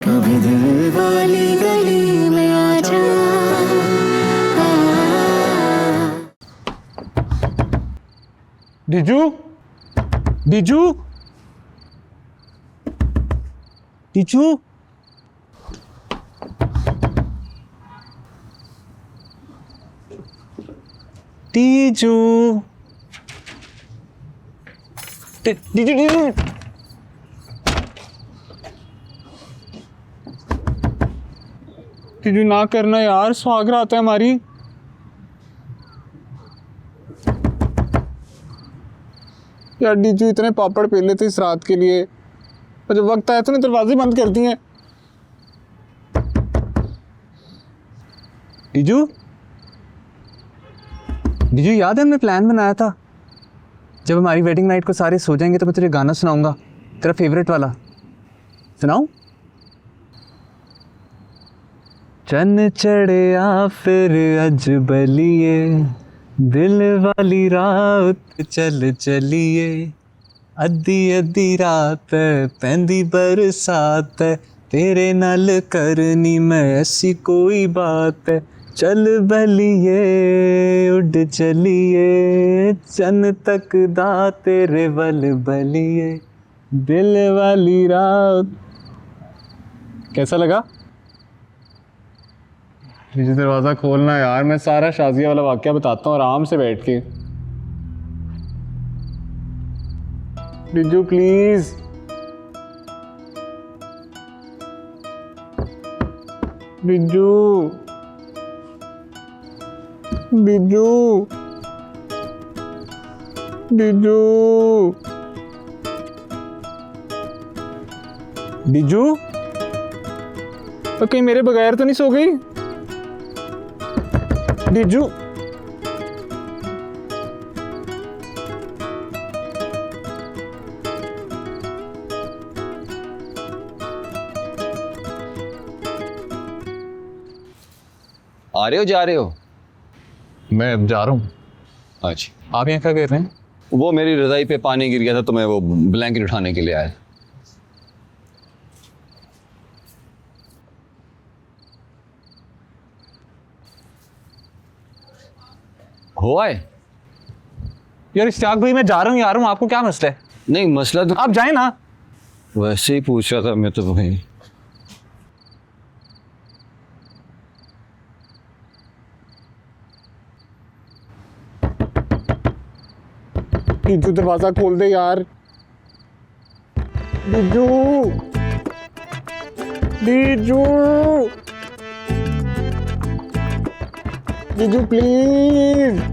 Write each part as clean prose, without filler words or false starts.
कभी दिल वाली गली में आजा। डीजू डीजू डीजू डीजू डीजू डीजू डीजू ना करना यार, सुहाग रात है हमारी। यार डीजू इतने पापड़ पेले थे इस रात के लिए, और जब वक्त आया तो नहीं दरवाजे बंद कर दिए। डीजू डीजू याद है हमने प्लान बनाया था, जब हमारी वेडिंग नाइट को सारे सो जाएंगे तो मैं तुझे गाना सुनाऊंगा, तेरा फेवरेट वाला। सुनाऊं? चन्न चढ़िया फिर अजबलिए, दिल वाली रात चल चलिए, अद्धी अद्धी रात पैंदी बरसात, तेरे नाल करनी मैं ऐसी कोई बात, चल बलिए उड़ चलिए, चन्न तक दा तेरे वल बलिए, दिल वाली रात। कैसा लगा? मुझे दरवाज़ा खोलना यार, मैं सारा शाजिया वाला वाक़या बताता हूँ आराम से बैठ के। डीजू प्लीज। डीजू डीजू डीजू डीजू, तो कहीं मेरे बगैर तो नहीं सो गई? डीजू आ रहे हो जा रहे हो? मैं अब जा रहा हूँ। अच्छा, आप यहाँ क्या कर रहे हैं? वो मेरी रजाई पे पानी गिर गया था तो मैं वो ब्लैंकेट उठाने के लिए आया। हो आए? यार इश्तियाक भाई मैं जा रहा हूँ यार, हूँ आपको क्या मसला है? नहीं मसला तो आप जाए ना। वैसे ही पूछ रहा था मैं तो भाई। डीजू दरवाजा खोल दे यार। डीजू डीजू डीजू प्लीज।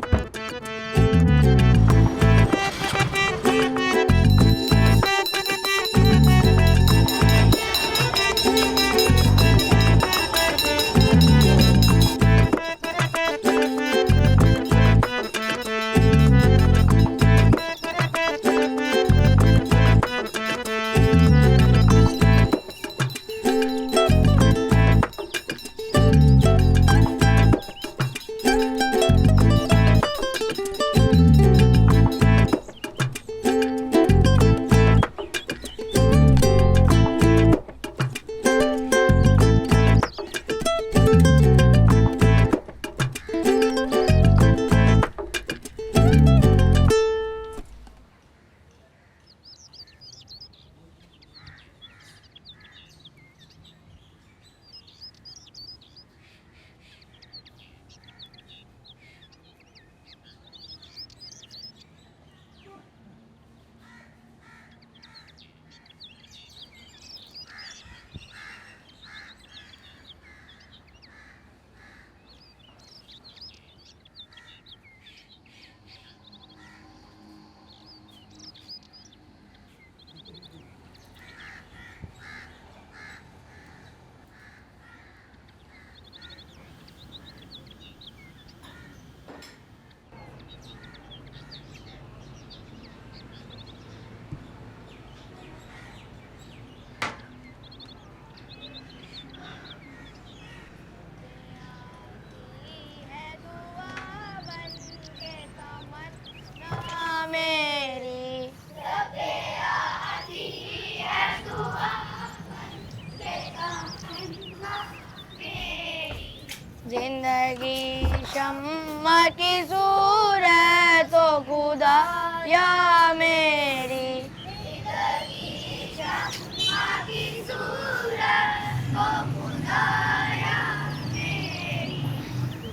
जिंदगी शम्मा की सूरत तो खुदा या मेरी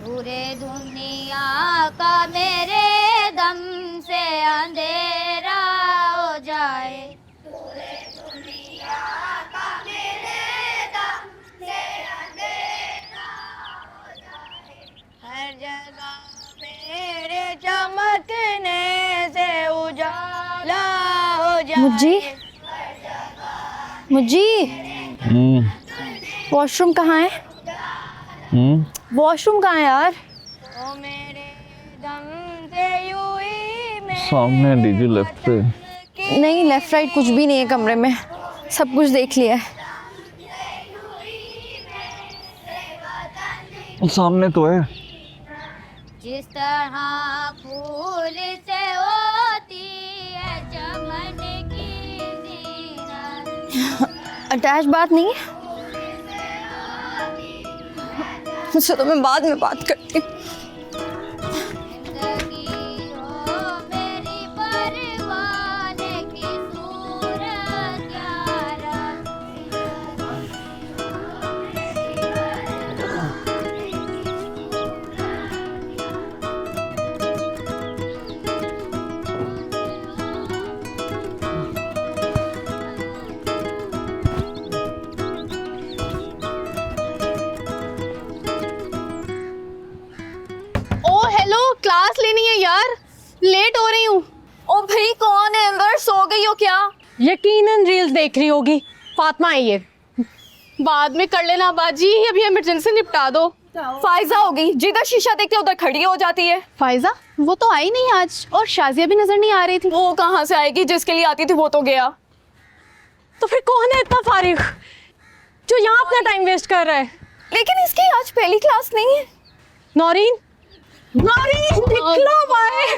पूरे दुनिया का मेरे दम से अंधेरा हो जाए पूरे दुनिया का मेरे दम से अंधेरा हो जाए हर जगह मेरे चमकने से उजाला हो जाए मुझी वॉशरूम कहाँ है वॉशरूम कहाँ है यार ओ मेरे दम से यूं ही मेरे सामने दीजिए लेफ्ट पे। नहीं लेफ्ट राइट कुछ भी नहीं है कमरे में सब कुछ देख लिया है सामने तो है। जिस तरह फूल से होती है चमन की जीनत अटैच बात नहीं है मुझसे तो मैं बाद में बात करती हूँ क्लास लेनी है यार लेट हो रही हूँ ओ भाई कौन है अंदर सो गई हो क्या यकीनन रील्स देख रही होगी फातिमा आई है बाद में कर लेना बाजी अभी इमरजेंसी निपटा दो फायजा हो गई जिधर शीशा देखते उधर खड़ी हो जाती है फायजा वो तो आई नहीं आज और शाजिया भी नजर नहीं आ रही थी वो कहाँ से आएगी जिसके लिए आती थी वो तो गया तो फिर कौन है इतना फारिग जो यहाँ अपना टाइम वेस्ट कर रहा है लेकिन इसकी आज पहली क्लास नहीं है नौरीन निकलो बाहर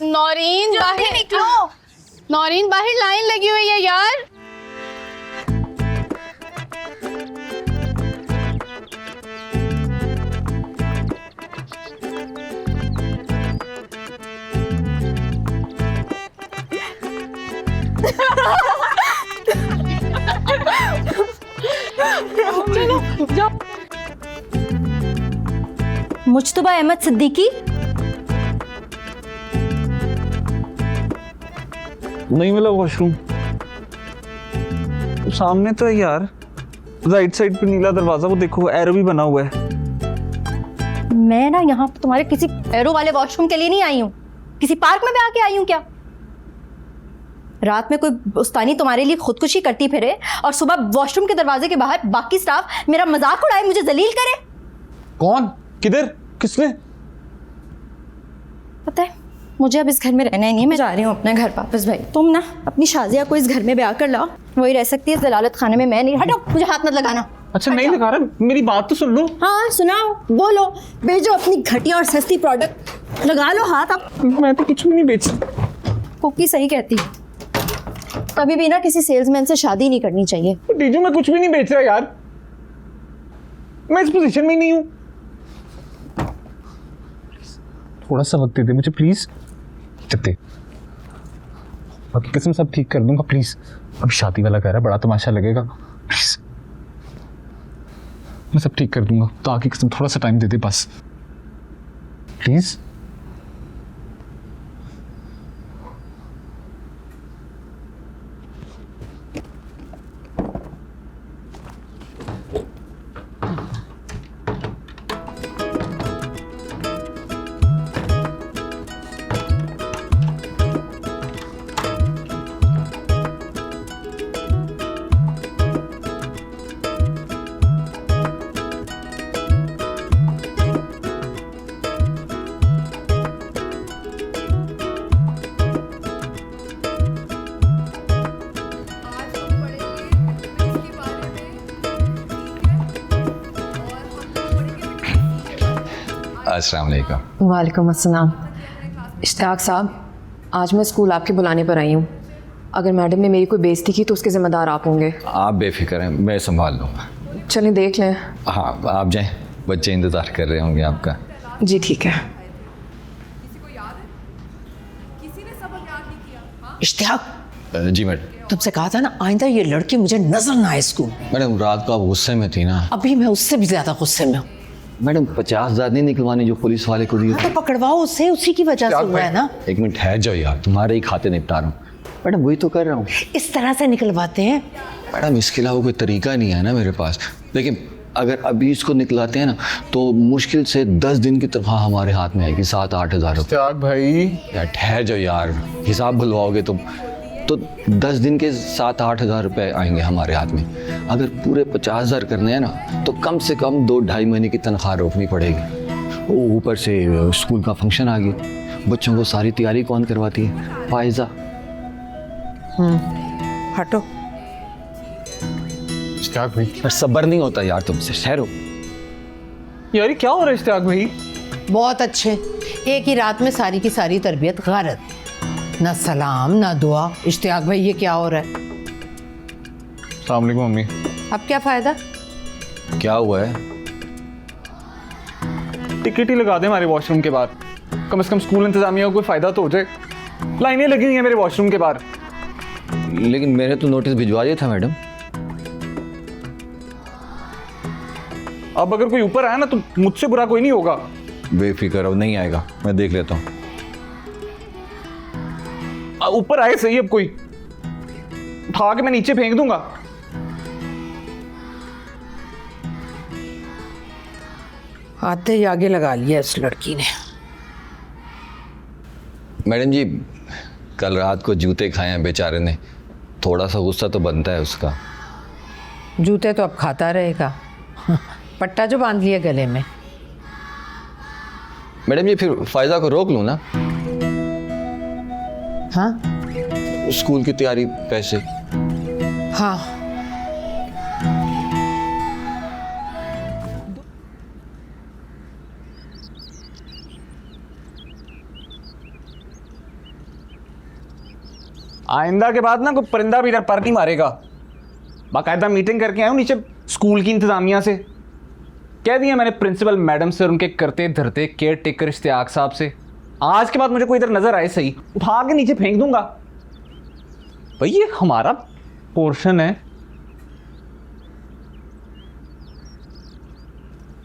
नौरीन बाहर निकलो नौरीन बाहर लाइन लगी हुई है यार चलो जाओ मुज्तबा अहमद सिद्दीकी नहीं मिला वॉशरूम सामने तो है यार राइट साइड पे नीला दरवाजा वो देखो एरो भी बना हुआ है मैं ना यहाँ तुम्हारे किसी एरो वाले वॉशरूम के लिए नहीं आई हूँ किसी पार्क में भी आके आई हूँ क्या रात में कोई उस्तानी तुम्हारे लिए खुदकुशी करती फिरे और सुबह वॉशरूम के दरवाजे के बाहर बाकी स्टाफ मेरा मजाक उड़ाए मुझे जलील करे कौन किधर किसने पता है मुझे अब इस घर में रहना ही नहीं मैं जा रही हूँ अपने घर वापस भाई तुम ना अपनी शाजिया को इस घर में ब्याह कर लाओ वही रह सकती है इस जलालत खाने में मैं नहीं हटो मुझे हाथ मत लगाना अच्छा नहीं लगा रहा मेरी बात तो सुन लो हाँ सुनाओ बोलो भेजो अपनी घटिया और सस्ती प्रोडक्ट लगा लो हाथ आप मैं तो कुछ भी नहीं बेच पोकी सही कहती है कभी भी ना किसी सेल्समैन से शादी नहीं करनी चाहिए टीजू मैं कुछ भी नहीं बेच रहा यार मैं इस पोजीशन में ही नहीं हूँ थोड़ा सा वक्त दे दे मुझे प्लीज चलते बाकी कसम सब ठीक कर दूंगा प्लीज अब शादी वाला कह रहा है बड़ा तमाशा लगेगा प्लीज मैं सब ठीक कर दूंगा तो आगे कसम थोड़ा सा टाइम दे दे बस प्लीज अस्सलाम वालेकुम। वालेकुम अस्सलाम। इश्तियाक साहब आज मैं स्कूल आपके बुलाने पर आई हूँ। अगर मैडम ने मेरी कोई बेइज्जती की तो उसके ज़िम्मेदार आप होंगे। आप बेफिक्र हैं, मैं संभाल लूँगा। चलिए देख लें। हाँ आप जाएं, बच्चे इंतज़ार कर रहे होंगे आपका। जी ठीक है। इश्तियाक, जी मैडम। तुमसे कहा था ना आइंदा ये लड़की मुझे नजर ना आए स्कूल। मैडम रात को आप गुस्से में थी ना। अभी मैं उससे भी ज्यादा गुस्से में हूँ। मैडम 50,000 नहीं निकलवानी जो पुलिस वाले को दिए। तो पकड़वाओ उससे, उसी की वजह से हुआ है ना। एक मिनट ठहर जाओ यार, तुम्हारे ही खाते निपटा रहा हूँ। मैडम वही तो कर रहा हूँ। इस तरह से निकलवाते हैं। मैडम इसके अलावा कोई तरीका नहीं है ना मेरे पास। लेकिन अगर अभी इसको निकलाते हैं ना तो मुश्किल से 10 दिन की तनख्वाह हमारे हाथ में आएगी, 7-8 हज़ार रुपये। इश्तियाक भाई, यार ठहर जाओ यार, हिसाब भुलवाओगे तुम तो 10 दिन के 7-8 हज़ार रुपये आएंगे हमारे हाथ में। अगर पूरे 50,000 करने हैं ना तो कम से कम 2-2.5 महीने की तनख्वाह रोकनी पड़ेगी। ऊपर से स्कूल का फंक्शन आ गया, बच्चों को सारी तैयारी कौन करवाती है? फायजा। हटो। इश्तियाक भाई, पर सब्र नहीं होता यार तुमसे, ठहरो। यार ये क्या हो रहा है इश्तियाक भाई? बहुत अच्छे, एक ही रात में सारी की सारी तरबियत गारत, ना सलाम ना दुआ। इश्तियाक भाई ये क्या हो रहा है? अस्सलाम वालेकुम मम्मी। अब क्या फायदा? क्या हुआ है? टिकट ही लगा दे हमारे वॉशरूम के बाहर, कम से कम स्कूल इंतजामिया को कोई फायदा तो हो जाए। लाइनें लगी हुई हैं मेरे वॉशरूम के बाहर। लेकिन मैंने तो नोटिस भिजवा दिया था मैडम। अब अगर कोई ऊपर आया ना तो मुझसे बुरा कोई नहीं होगा। बेफिक्र हो, नहीं आएगा, मैं देख लेता हूँ। ऊपर आए सही, अब कोई उठा के मैं नीचे फेंक दूंगा। आते ही आगे लगा लिया इस लड़की ने। मैडम जी कल रात को जूते खाए हैं बेचारे ने, थोड़ा सा गुस्सा तो बनता है उसका। जूते तो अब खाता रहेगा। पट्टा जो बांध लिया गले में। मैडम जी फिर फायजा को रोक लूँ ना? हाँ स्कूल की तैयारी, पैसे। हाँ आइंदा के बाद ना कोई परिंदा भी इधर पर नहीं मारेगा। बाकायदा मीटिंग करके आया हूँ नीचे स्कूल की इंतजामिया से। कह दिया मैंने प्रिंसिपल मैडम से और उनके करते धरते केयर टेकर इश्तियाक साहब से, आज के बाद मुझे कोई इधर नजर आए सही उठा के नीचे फेंक दूंगा। भाई ये हमारा पोर्शन है।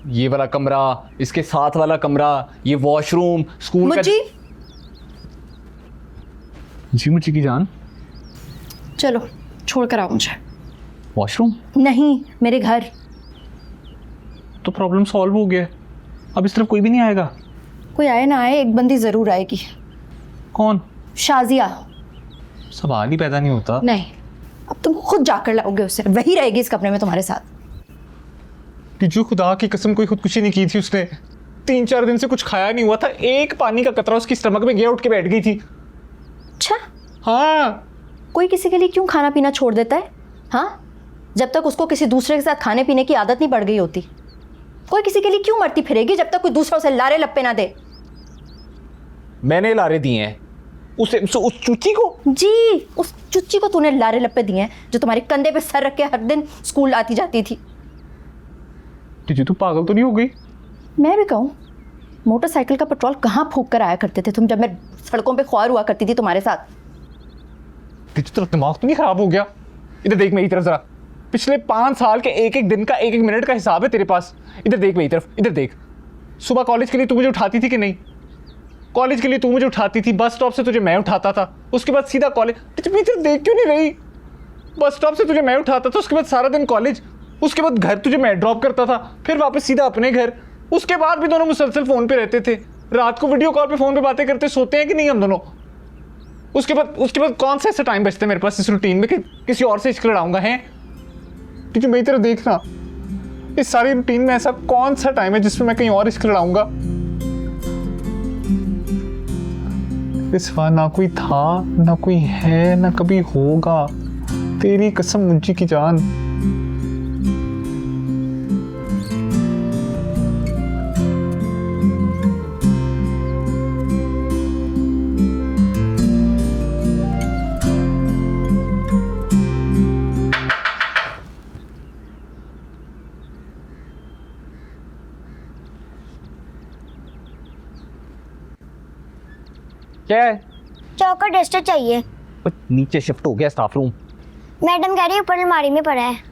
ये वाला कमरा, इसके साथ वाला कमरा, ये वॉशरूम, स्कूल का। जी मुझी की जान, चलो छोड़ कर आओ मुझे। वॉशरूम नहीं, मेरे घर। तो प्रॉब्लम सॉल्व हो गया, अब इस तरफ कोई भी नहीं आएगा। कोई आए ना आए, एक बंदी जरूर आएगी। कौन? शाजिया। सवाल ही पैदा नहीं होता। नहीं, अब तुम खुद जाकर लाओगे उसे, वही रहेगी इस कमरे में तुम्हारे साथ। टीचू खुदा की कसम कोई खुदकुशी नहीं की थी उसने। 3-4 दिन से कुछ खाया नहीं हुआ था, एक पानी का कतरा उसकी स्टमक में गया, उठ के बैठ गई थी। अच्छा, हाँ। कोई किसी के लिए क्यों खाना पीना छोड़ देता है? हाँ, जब तक उसको किसी दूसरे के साथ खाने पीने की आदत नहीं पड़ गई होती। कोई किसी के लिए क्यों मरती फिरेगी जब तक कोई दूसरा उसे लारे लप्पे ना दे। मैंने लारे दिए हैं उसे, उस चुच्ची को। जी, उस चुच्ची को तूने लारे लप्पे दिए हैं जो तुम्हारे कंधे पे सर रख के हर दिन स्कूल आती जाती थी। टीचू तू पागल तो नहीं हो गई? मैं भी कहूँ, मोटरसाइकिल का पेट्रोल कहाँ फूंक कर आया करते थे तुम जब मैं सड़कों पे ख्वार हुआ करती थी तुम्हारे साथ। टीचू तेरा दिमाग तो नहीं खराब हो गया? इधर देख मेरी तरफ जरा, पिछले 5 साल के एक एक दिन का, एक एक मिनट का हिसाब है तेरे पास। इधर देख मेरी तरफ, इधर देख। सुबह कॉलेज के लिए तू मुझे उठाती थी कि नहीं? कॉलेज के लिए तू मुझे उठाती थी, बस स्टॉप से तुझे मैं उठाता था, उसके बाद सीधा कॉलेज। टीचर देख क्यों नहीं रही? बस स्टॉप से तुझे मैं उठाता था, उसके बाद सारा दिन कॉलेज, उसके बाद घर तुझे मैं ड्रॉप करता था, फिर वापस सीधा अपने घर। उसके बाद भी दोनों मुसलसल फ़ोन पे रहते थे, रात को वीडियो कॉल पे फ़ोन पे बातें करते सोते हैं कि नहीं हम दोनों? उसके बाद कौन सा ऐसा टाइम बचता है मेरे पास इस रूटीन में कि किसी और से इश्क लड़ाऊंगा? है टीचर मेरी तरफ देखना, इस सारी रूटीन में ऐसा कौन सा टाइम है जिसमें मैं कहीं और इश्क लड़ाऊंगा? इस बार ना कोई था, ना कोई है, ना कभी होगा। तेरी कसम मुझी की जान। क्या है? चौका डस्टर चाहिए। वो नीचे शिफ्ट हो गया स्टाफ रूम। मैडम कह रही है ऊपर अलमारी में पड़ा है।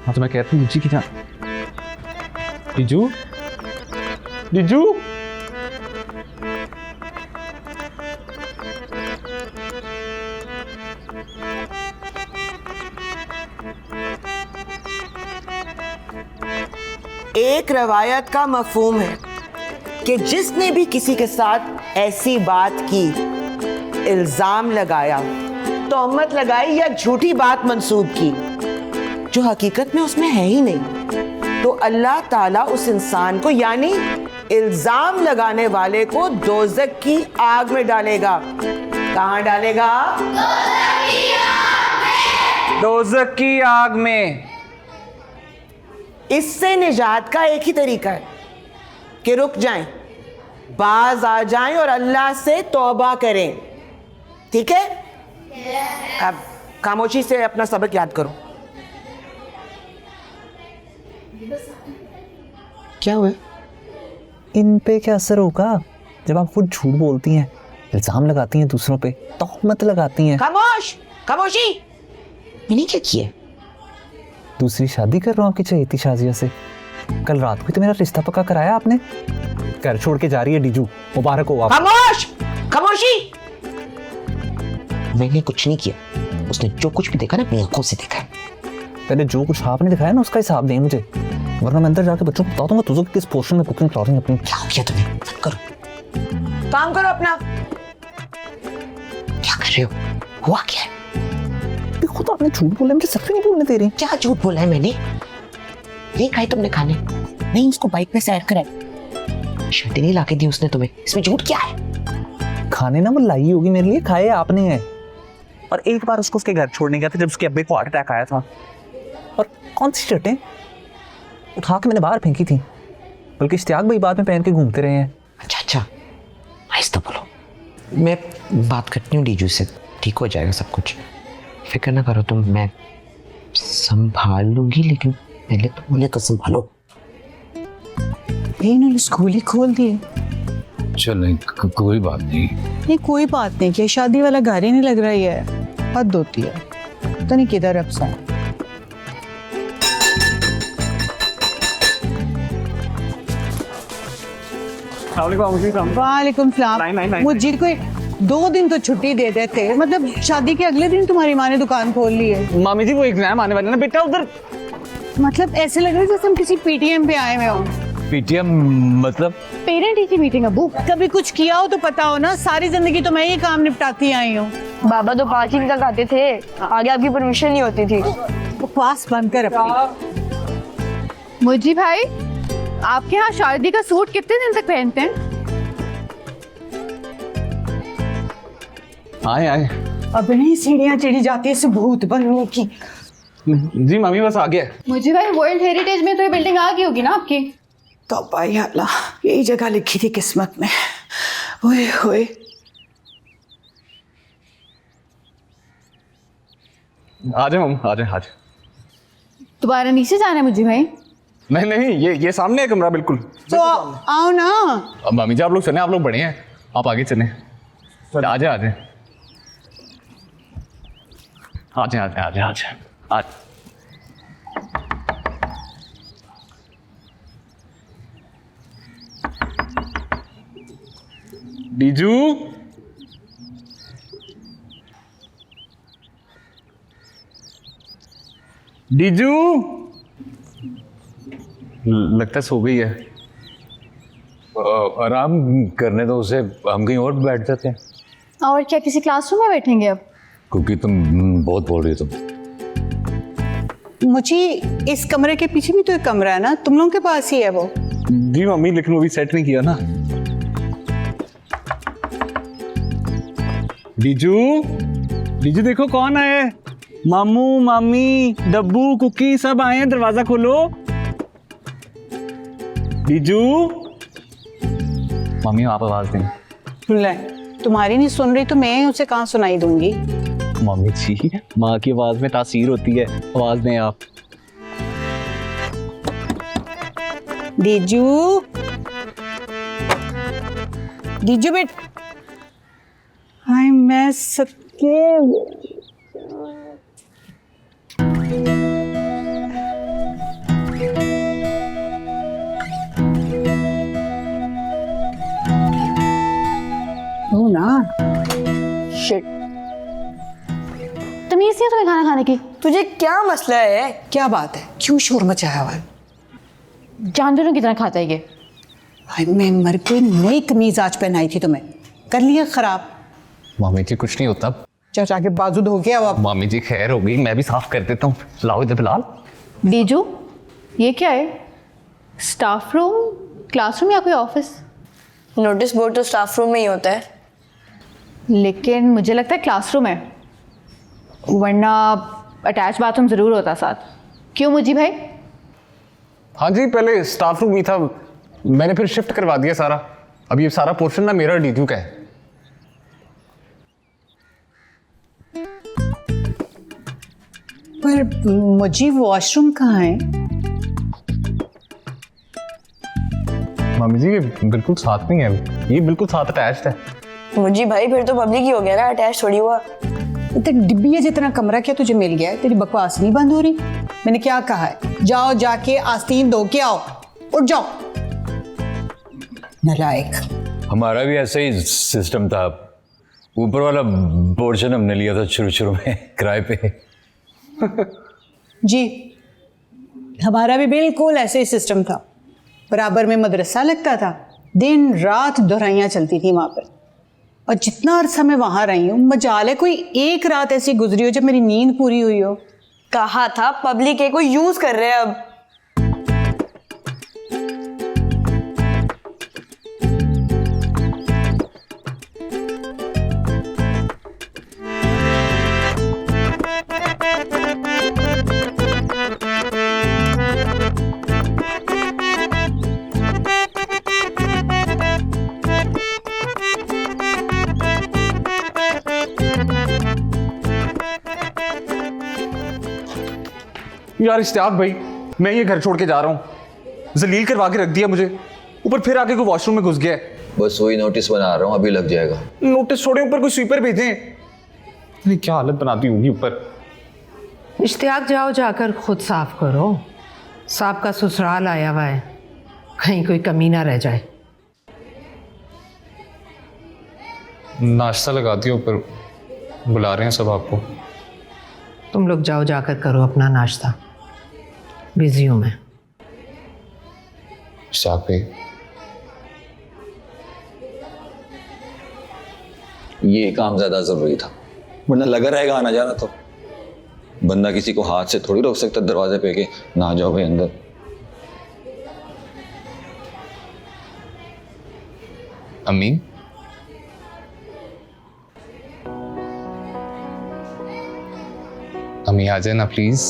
हाँ तो मैं कहता हूँ की क्या जीजू जीजू एक रवायत का मफहूम है कि जिसने भी किसी के साथ ऐसी बात की, इल्जाम लगाया, तोहमत लगाई या झूठी बात मंसूब की जो हकीकत में उसमें है ही नहीं, तो अल्लाह ताला उस इंसान को यानी इल्जाम लगाने वाले को दोज़ख की आग में डालेगा। कहाँ डालेगा? दोज़ख की आग में। इससे निजात का एक ही तरीका है कि रुक जाएं, बाज आ जाएं और अल्लाह से तौबा करें। ठीक है? अब खामोशी से अपना सबक याद करो। क्या हुआ? इन पे क्या असर होगा जब आप खुद झूठ बोलती हैं, इल्जाम लगाती हैं दूसरों पे, तोहमत लगाती हैं। खामोश, खामोशी। मैंने क्या किया? दूसरी शादी कर रहा हूँ आपकी चहेती शाजिया से। कल रात को तो मेरा रिश्ता पक्का कराया आपने। घर छोड़ के जा रही है डीजू, मुबारक हो आप। खामोश, खामोशी। मैंने कुछ नहीं किया। उसने जो कुछ भी देखा ना अपनी आंखों से देखा। पहले जो कुछ आपने दिखाया ना उसका हिसाब दें मुझे, वरना मैं अंदर जाके बच्चों को बता दूंगा तुझे किस पोर्शन में कुकिंग करा रही है अपनी। क्या हो गया तुम्हें? करो, काम करो अपना। क्या कर रहे हो? हुआ क्या है? खुद आपने झूठ बोला, मुझे सच नहीं बोलने दे रही। क्या झूठ बोला है मैंने? नहीं खाए तुमने खाने? नहीं उसको बाइक पे सैर कराई, शर्टें नहीं लाके दी उसने तुम्हें। इसमें झूठ क्या है? खाने ना वो लाई होगी मेरे लिए, खाए आपने हैं। और एक बार उसको उसके घर छोड़ने गया था जब उसके अब्बे को हार्ट अटैक आया था। और कौन सी शर्टें उठा के मैंने बाहर फेंकी थी, बल्कि इश्तियाक भाई बाद में पहन के घूमते रहे हैं। अच्छा अच्छा, आहिस्ता बोलो। मैं बात करती हूँ डीजू से, ठीक हो जाएगा सब कुछ, फिक्र ना करो तुम, मैं संभाल लूंगी। लेकिन पहले तुम उन्हें तो संभालो। इन्होंने स्कूल ही खोल दिए। चलो कोई बात नहीं। नहीं कोई बात नहीं, क्या शादी वाला घर ही नहीं लग रही है? हद होती है। पता नहीं किधर अब सा। वालेकुम सलाम। मुझे कोई 2 दिन तो छुट्टी दे देते, मतलब शादी के अगले दिन तुम्हारी माँ ने दुकान खोल ली है। मामी जी वो एग्जाम आने वाले ना बेटा, उधर मतलब ऐसे लग रहा है जैसे हम किसी पीटीएम पे आए हुए हो। पीटीएम मतलब? Parent teacher meeting. अबू कभी कुछ किया हो तो पता हो ना, सारी जिंदगी तो मैं ये काम निपटाती आई हूँ। बाबा तो 5 दिन तक आते थे, आगे आपकी परमिशन नहीं होती थी। बकवास बंद कर अपनी। मुझे भाई आपके यहाँ शादी का सूट कितने दिन तक पहनते हैं? आए आए। अब नहीं सीढ़ियाँ चढ़ी जाती है भूत बनने की। जी मामी बस आ गया। मुझे भाई वर्ल्ड हेरिटेज में तो ये बिल्डिंग आ गई होगी ना आपकी? तौबा या अल्लाह, यही जगह लिखी थी किस्मत में। ओए होए। आ जाओ मम, आ जाओ। दोबारा नीचे जाना है मुझे भाई? नहीं नहीं, ये सामने है कमरा बिल्कुल। तो आओ ना। अब मामी जी आप लोग चले, आप लोग बड़े हैं, आप आगे चले। आ जाए आ जाए आ जाए आ जाए आ जाए आ जाए। डीजू डीजू लगता है सो गई है। आराम करने दो उसे, हम कहीं और बैठ जाते हैं। और क्या किसी क्लासरूम में बैठेंगे अब? क्योंकि तुम बहुत बोल रही हो। तुम मुझे इस कमरे के पीछे भी तो एक कमरा है ना, तुम लोगों के पास ही है वो। जी मम्मी, लेकिन वो भी सेट नहीं किया ना। डीजू डीजू देखो कौन आए। मामू मामी डब्बू कुकी सब आए हैं, दरवाजा खोलो। बीजू मम्मी आप आवाज दें। ले, तुम्हारी नहीं सुन रही तो मैं उसे कहाँ सुनाई दूंगी। मम्मी जी माँ की आवाज में तासीर होती है, आवाज दें आप। दीजू दीजू बेट, हाय मैं सत्य। हो ना, शिट, तमीज़ नहीं है तुम्हें खाना खाने की? तुझे क्या मसला है? क्या बात है, क्यों शोर मचाया हुआ है? जानवरों की तरह खाता है ये। हाय मैं मर कोई नई कमीज आज पहनाई थी तुम्हें, कर लिया खराब। मामी जी कुछ नहीं होता। चाचा जाके बाजू धो के आओ आप। मामी जी खैर हो गई, मैं भी साफ कर देता हूँ। लाओ इधर बिलाल। बीजू ये क्या है? स्टाफ रूम, क्लासरूम या कोई ऑफिस? नोटिस बोर्ड तो स्टाफ रूम में ही होता है। लेकिन मुझे लगता है क्लासरूम है, वरना अटैच बाथरूम ज़रूर होता साथ। क्यों मुझी भाई? हाँ जी, पहले स्टाफ रूम ही था, मैंने फिर शिफ्ट करवा दिया सारा। अब ये सारा पोर्शन ना मेरा डीजू का है। पर मुझे वॉशरूम कहाँ है? मामी जी ये बिल्कुल साथ में है, ये बिल्कुल साथ अटैच्ड है। मुझे भाई फिर तो पब्लिक ही हो गया ना, अटैच थोड़ी हुआ। तो डिब्बी जितना कमरा क्या तुझे मिल गया है? तेरी बकवास नहीं बंद हो रही। मैंने क्या कहा है, जाओ जाके आस्तीन धो के आओ, उठ जाओ नालायक। हमारा भी ऐसा ही सिस्टम था, ऊपर वाला पोर्शन हमने लिया था शुरू में किराए पे। जी हमारा भी बिल्कुल ऐसे ही सिस्टम था। बराबर में मदरसा लगता था, दिन रात दोहराइयाँ चलती थी वहाँ पर। और जितना अरसा मैं वहाँ रही हूँ, मजाल है कोई एक रात ऐसी गुजरी हो जब मेरी नींद पूरी हुई हो। कहा था पब्लिक है, कोई यूज कर रहे हैं अब। यार इश्तियाक भाई, मैं ये घर छोड़ के जा रहा हूँ। जलील करवा के रख दिया मुझे, ऊपर फिर आके कोई वॉशरूम में घुस गया है। बस वही नोटिस बना रहा हूँ, अभी लग जाएगा। नोटिस छोड़े, ऊपर कोई स्वीपर भेजें। अरे क्या हालत बनाती होगी ऊपर। इश्तियाक जाओ जाकर खुद साफ करो, सांप का ससुराल आया हुआ है, कहीं कोई कमी ना रह जाए। नाश्ता लगा दिया, ऊपर बुला रहे हैं सब आपको। तुम लोग जाओ जाकर करो अपना नाश्ता, बिजी हूँ मैं। इश्तियाक भाई, ये काम ज्यादा जरूरी था, वरना लगा रहेगा आना जाना तो। बंदा किसी को हाथ से थोड़ी रोक सकता दरवाजे पे के ना जाओ भाई अंदर। अम्मी अम्मी आ जाए ना प्लीज,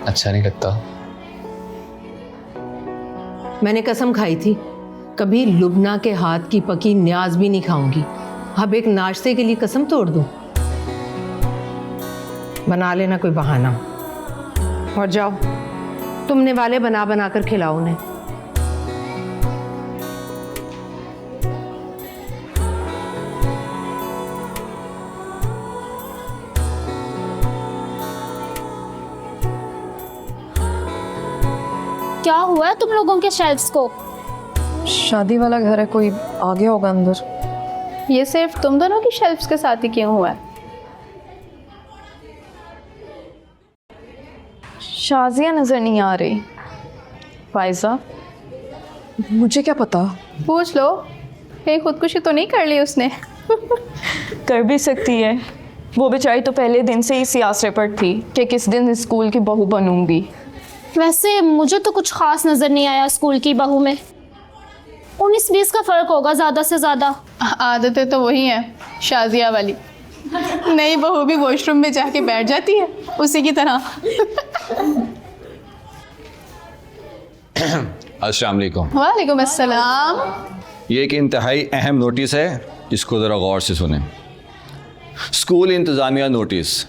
अच्छा नहीं लगता। मैंने कसम खाई थी कभी लुबना के हाथ की पकी न्याज भी नहीं खाऊंगी। अब एक नाश्ते के लिए कसम तोड़ दूं? बना लेना कोई बहाना और जाओ, तुमने वाले बना बना कर खिलाओ उन्हें। क्या हुआ है तुम लोगों के शेल्फ्स को? शादी वाला घर है, कोई आ गया होगा अंदर। ये सिर्फ तुम दोनों की शेल्फ्स के साथ ही क्यों हुआ है? शाजिया नज़र नहीं आ रही। फायजा, मुझे क्या पता। पूछ लो, कहीं खुदकुशी तो नहीं कर ली उसने? कर भी सकती है, वो बेचारी तो पहले दिन से ही सियासत पर थी कि किस दिन स्कूल की बहू बनूंगी। वैसे मुझे तो कुछ खास नजर नहीं आया स्कूल की बहू में। 19-20 का फर्क होगा ज़्यादा से ज़्यादा। आदतें तो वही हैं शाजिया वाली। नई बहू भी वॉशरूम में जाके बैठ जाती है उसी की तरह। अस्सलाम वालेकुम। वालेकुम अस्सलाम। ये एक इंतहाई अहम नोटिस है, इसको ज़रा गौर से सुनें। स्कूल इंतज़ामिया नोटिस।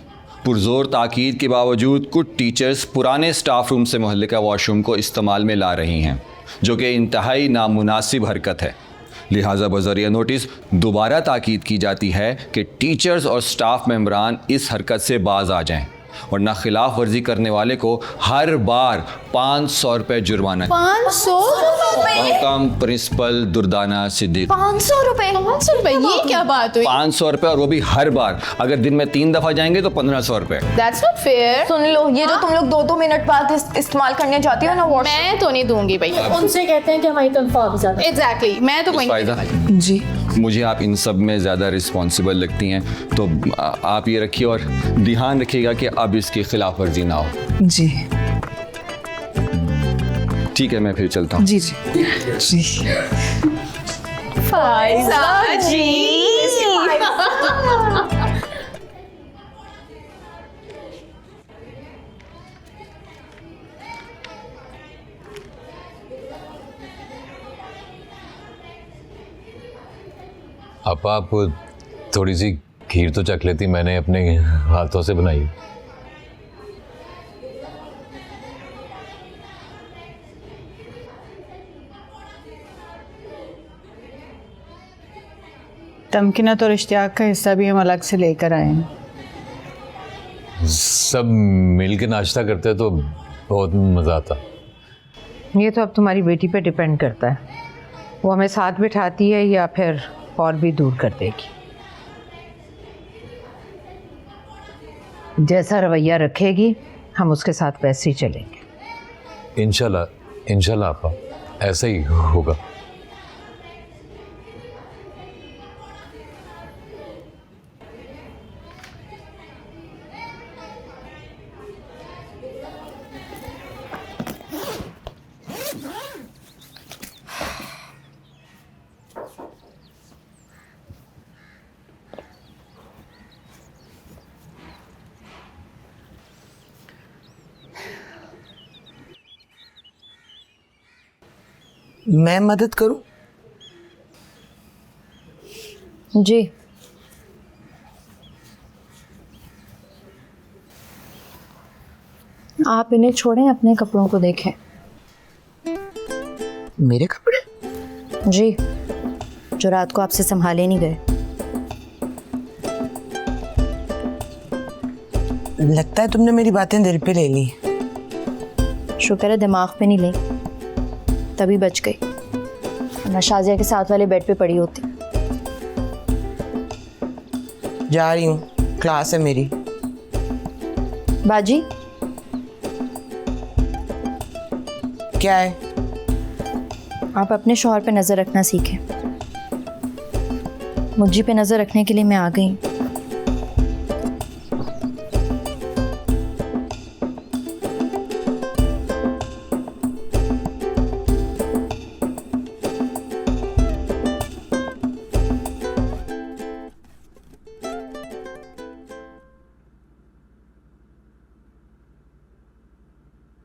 पुरजोर ताकीद के बावजूद कुछ टीचर्स पुराने स्टाफ रूम से मोहल्ले का वॉशरूम को इस्तेमाल में ला रही हैं, जो कि इंतहाई नामुनासिब हरकत है। लिहाजा बज़रिया नोटिस दोबारा ताकीद की जाती है कि टीचर्स और स्टाफ मेंबरान इस हरकत से बाज आ जाएं, वरना खिलाफ वर्जी करने वाले को हर बार 500 रुपये जुर्माना। 500 रुपए? कम प्रिंसिपल दुर्दाना सिद्दीक। 500 रुपए? 500 रुपए? ये क्या बात हुई? 500 रुपये, और वो भी हर बार। अगर दिन में 3 दफ़ा जाएंगे तो 1500 रुपए। That's not fair। सुन लो, ये जो तुम लोग 2-2 मिनट बाद इस्तेमाल करने जाती हो ना वॉशरूम, मैं तो नहीं दूंगी भैया। उनसे कहते हैं कि हमारी तनख्वाह भी ज़्यादा। एग्जैक्टली, मैं तो कोई फायदा जी मुझे आप इन सब में ज़्यादा रिस्पॉन्सिबल लगती हैं, तो आप ये रखिए और ध्यान रखिएगा कि अब इसकी खिलाफ वर्जी ना हो। जी ठीक है, मैं फिर चलता हूँ। जी जी जी। फायजा जी। आप थोड़ी सी खीर तो चख लेती, मैंने अपने हाथों से बनाई। तमकीना तो इश्तियाक का हिस्सा भी हम अलग से लेकर आए हैं। सब मिल के नाश्ता करते तो बहुत मज़ा आता। ये तो अब तुम्हारी बेटी पे डिपेंड करता है, वो हमें साथ बिठाती है या फिर और भी दूर कर देगी। जैसा रवैया रखेगी हम उसके साथ वैसे ही चलेंगे। इंशाल्लाह इंशाल्लाह आपा ऐसा ही होगा। मैं मदद करूं? जी आप इन्हें छोड़ें, अपने कपड़ों को देखें। मेरे कपड़े? जी, जो रात को आपसे संभाले नहीं गए। लगता है तुमने मेरी बातें दिल पे ले ली। शुक्र है दिमाग पे नहीं ली, तभी बच गई, वरना शाजिया के साथ वाले बेड पे पड़ी होती। जा रही हूँ, क्लास है मेरी। बाजी क्या है? आप अपने शौहर पे नज़र रखना सीखें। मुझी पे नज़र रखने के लिए मैं आ गई।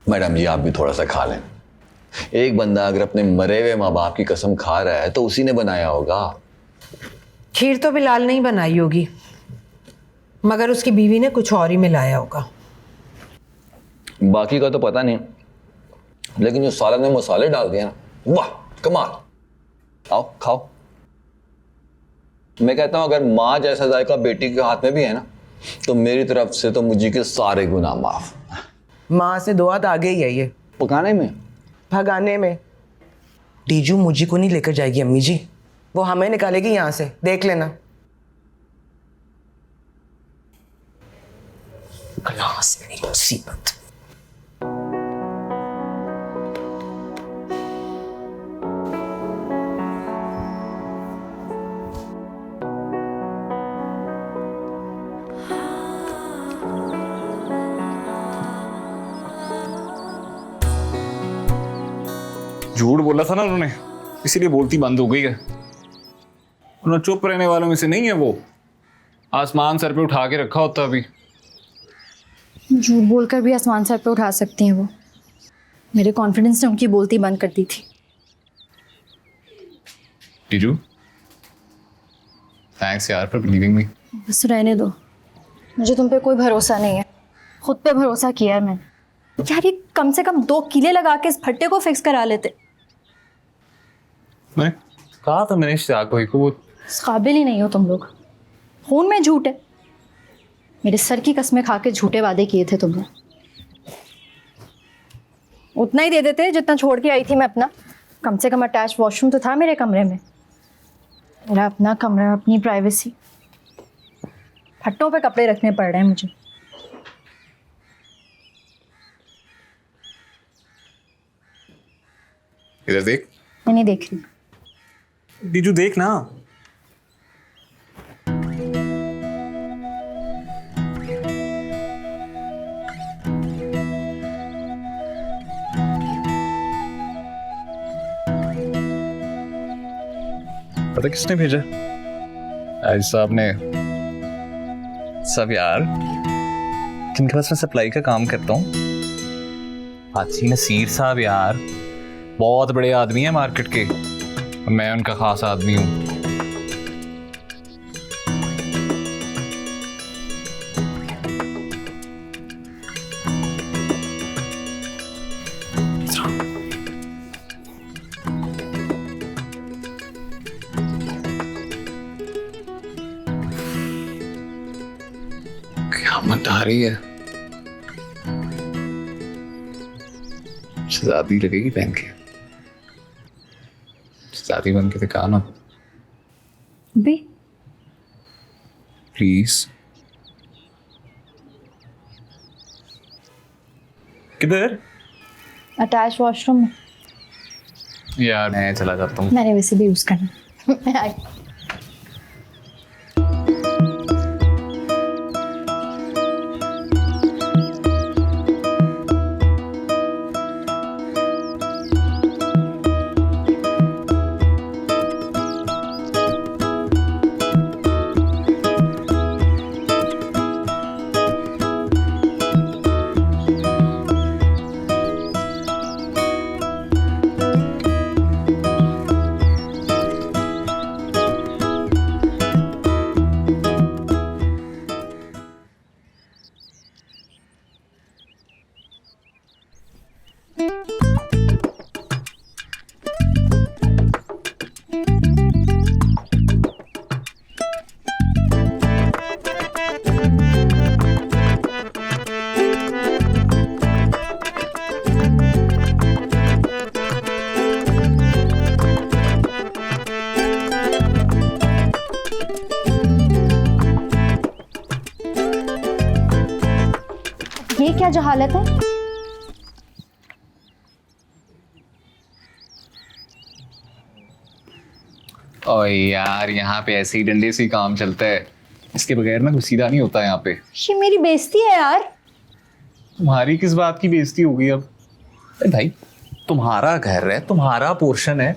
मैडम जी, आप भी थोड़ा सा खा लें। एक बंदा अगर अपने मरे हुए माँ बाप की कसम खा रहा है तो उसी ने बनाया होगा। खीर तो बिलाल नहीं बनाई होगी, मगर उसकी बीवी ने कुछ और ही मिलाया होगा। बाकी का तो पता नहीं, लेकिन जो सालन में मसाले डाल दिए ना, वाह कमाल। आओ खाओ। मैं कहता हूं अगर माँ जैसा जायका बेटी के हाथ में भी है ना, तो मेरी तरफ से तो मुझे के सारे गुनाह माफ। माँ से 2 हाथ आगे ही है ये। पकाने में, भगाने में। टीजू मुझी को नहीं लेकर जाएगी अम्मी जी, वो हमें निकालेगी यहाँ से, देख लेना। क्लास में मुसीबत। झूठ बोला था ना उन्होंने, इसीलिए बोलती बंद हो गई है। उन्होंने चुप रहने वालों में से नहीं है वो। आसमान सर पे उठा के रखा होता अभी। झूठ बोलकर भी आसमान सर पे उठा सकती हैं वो। मेरे कॉन्फिडेंस ने उनकी बोलती बंद कर दी थी। टीजू, थैंक्स यार फॉर बिलीविंग मी। बस रहने दो, मुझे तुम पे कोई भरोसा नहीं है। खुद पे भरोसा किया है मैंने। यार ये कम से कम 2 किले लगा के इस भट्टे को फिक्स करा लेते। मैंने कहा था मैंने इश्तियाक भाई को, वो इस काबिल ही नहीं हो तुम लोग। खून में झूठ है। मेरे सर की कसमें खा के झूठे वादे किए थे तुमने। उतना ही दे देते जितना छोड़ के आई थी मैं अपना। कम से कम अटैच वॉशरूम तो था मेरे कमरे में। मेरा अपना कमरा, अपनी प्राइवेसी। फट्टों पे कपड़े रखने पड़ रहे हैं मुझे। इधर देख। मैं नहीं देख रही। दीजू देख ना। पता किसने भेजा? आज साहब ने। सब यार, जिनके पास मैं सप्लाई का काम करता हूँ, हाजी नसीर साहब यार, बहुत बड़े आदमी हैं मार्केट के। मैं उनका खास आदमी हूँ। क़यामत आ रही है। शहजादी लगेगी पहन के। शहजादी बन के दिखा ना बी। प्लीज। किधर? अटैच वॉशरूम में। यार मैं चला जाता हूँ। मैंने वैसे भी यूज करना। मैं आई। ये क्या जहालत है? ओए यार, यहाँ पे ऐसे ही डंडे से ही काम चलता है। इसके बगैर ना कुछ सीधा नहीं होता यहाँ पे। ये मेरी बेइज्जती है यार। तुम्हारी किस बात की बेइज्जती होगी अब? अरे भाई, तुम्हारा घर है, तुम्हारा पोर्शन है।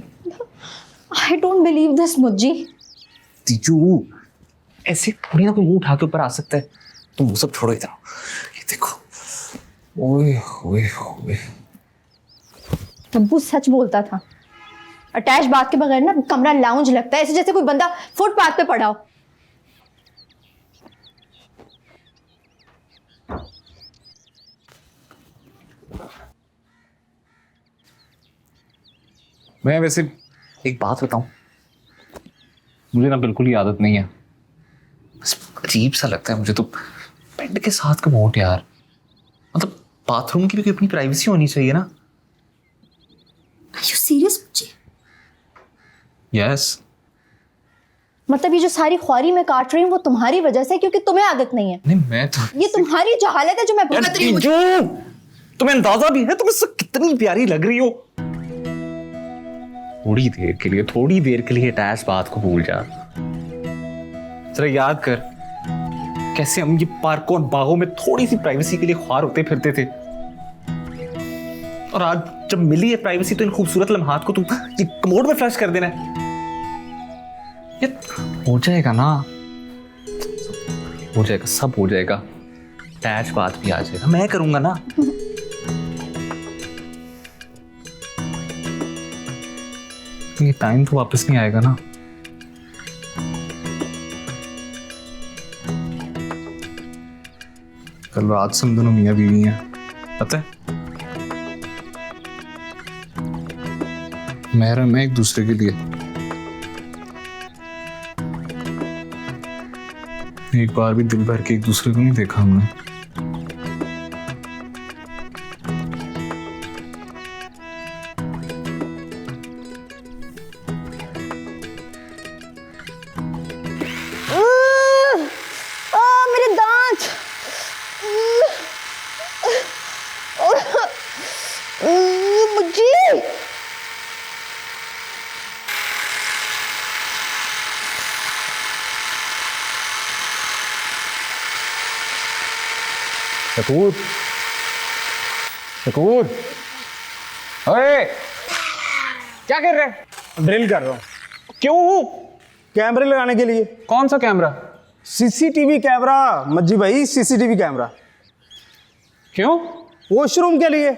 I don't believe this Mujji. Teeju, ऐसे थोड़ी ना कोई मुंह उठा के ऊपर आ सकता है। तुम वो सब छोड़ो इधर। ये देखो। ओए ओए ओए। तब्बू सच बोलता था। अटैच बात के बगैर ना कमरा लाउंज लगता है, ऐसे जैसे कोई बंदा फुटपाथ पे पड़ा हो। मैं वैसे एक बात बताऊं, मुझे ना बिल्कुल ही आदत नहीं है। बस अजीब सा लगता है मुझे तो बेड के साथ का मोट यार। मतलब बाथरूम की भी कोई अपनी प्राइवेसी होनी चाहिए ना। Are you serious मुझे? यस। मतलब ये जो सारी ख्वारी मैं काट रही हूँ वो तुम्हारी वजह से, क्योंकि तुम्हें आदत नहीं है। नहीं, मैं तो ये तुम्हारी जहालत है जो मैं भुगत रही हूँ। तुम्हें अंदाजा भी है तुम इससे कितनी प्यारी लग रही हो। थोड़ी देर के लिए अटैच बात को भूल जा। जरा याद कर कैसे हम ये पार्कों और बागों में थोड़ी सी प्राइवेसी के लिए ख्वार होते फिरते थे, और आज जब मिली है प्राइवेसी तो इन खूबसूरत लम्हात को तुम ये कमोड में फ्लश कर देना है। ये हो जाएगा ना, हो जाएगा, सब हो जाएगा। अटैच बात भी आ जाएगा, मैं करूंगा ना। ये टाइम तो वापस नहीं आएगा ना। कल रात से हम दोनों मियाँ बीवी हैं, पता है? महरम है एक दूसरे के लिए। एक बार भी दिल भर के एक दूसरे को नहीं देखा हमने। मेरे दांत। मुझे शकूर, शकूर, अरे क्या कर रहे हैं? ड्रिल कर रहा हूँ। क्यों? कैमरे लगाने के लिए। कौन सा कैमरा? सीसीटीवी कैमरा मज्जी भाई, सीसीटीवी कैमरा। क्यों? वॉशरूम के लिए।